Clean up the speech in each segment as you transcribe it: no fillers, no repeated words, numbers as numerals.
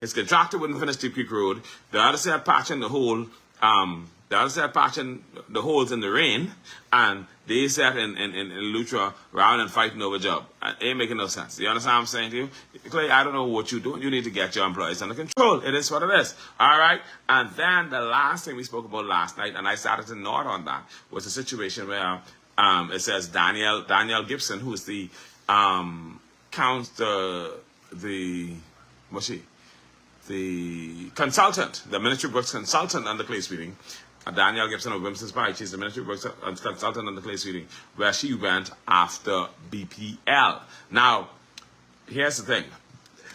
His contractor wouldn't finish Deep Creek Road. The other side patching the hole, the other side patching the holes in the rain, and they sat in Lutra rather than fighting over a job. It ain't making no sense. You understand what I'm saying to you? Clay, I don't know what you're doing. You need to get your employees under control. It is what it is. All right? And then the last thing we spoke about last night, and I started to nod on that, was a situation where it says Daniel Gibson, who's the consultant, the Ministry of Works consultant on the clay sweeping, Danielle Gibson of Wimson's Pike. She's the Ministry of Works consultant on the clay sweeping, where she went after BPL. Now, here's the thing,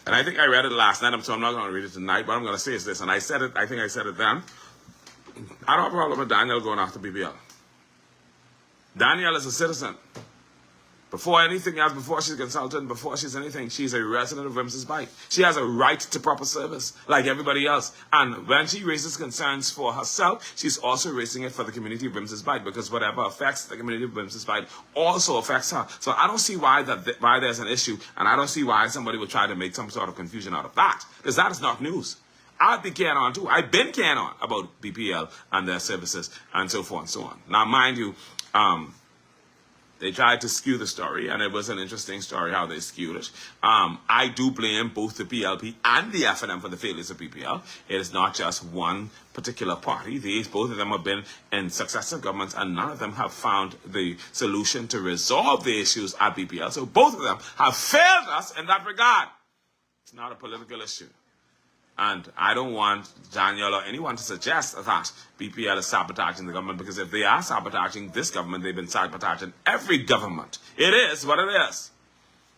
and I think I read it last night, so I'm not going to read it tonight, but I'm going to say is this, and I said it, I think I said it then. I don't have a problem with Danielle going after BPL. Danielle is a citizen. Before anything else, before she's a consultant, before she's anything, she's a resident of Wimson's Pike. She has a right to proper service, like everybody else. And when she raises concerns for herself, she's also raising it for the community of Wimson's Pike, because whatever affects the community of Wimson's Pike also affects her. So I don't see why there's an issue, and I don't see why somebody would try to make some sort of confusion out of that, because that is not news. I'd be carrying on too. I've been carrying on about BPL and their services and so forth and so on. Now, mind you, they tried to skew the story, and it was an interesting story how they skewed it. I do blame both the PLP and the FNM for the failures of BPL. It is not just one particular party. Both of them have been in successive governments, and none of them have found the solution to resolve the issues at BPL. So both of them have failed us in that regard. It's not a political issue. And I don't want Daniel or anyone to suggest that BPL is sabotaging the government, because if they are sabotaging this government, they've been sabotaging every government. It is what it is.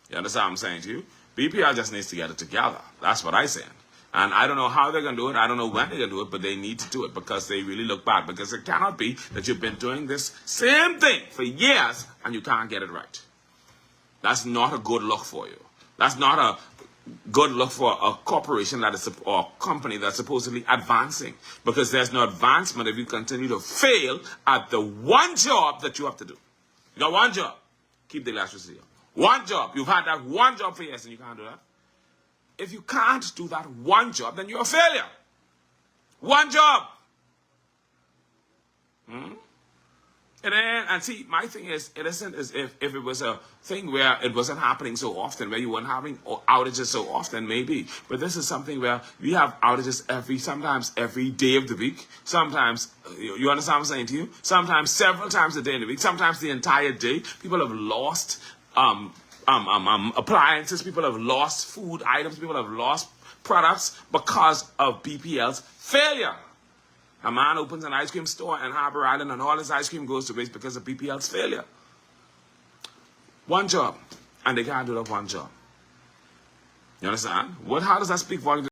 You understand what I'm saying to you? BPL just needs to get it together. That's what I'm saying. And I don't know how they're going to do it. I don't know when they're going to do it, but they need to do it, because they really look bad. Because it cannot be that you've been doing this same thing for years and you can't get it right. That's not a good look for you. That's not a good look for a corporation that is, or a company that's supposedly advancing, because there's no advancement if you continue to fail at the one job that you have to do. You got one job, keep the electricity up. One job, you've had that one job for years and you can't do that. If you can't do that one job, then you're a failure. One job. And see, my thing is, it isn't as if it was a thing where it wasn't happening so often, where you weren't having outages so often, maybe. But this is something where we have outages sometimes every day of the week. Sometimes, you understand what I'm saying to you? Sometimes several times a day in the week. Sometimes the entire day. People have lost appliances. People have lost food items. People have lost products because of BPL's failure. A man opens an ice cream store in Harbor Island and all his ice cream goes to waste because of BPL's failure. One job. And they can't do that one job. You understand? How does that speak volumes?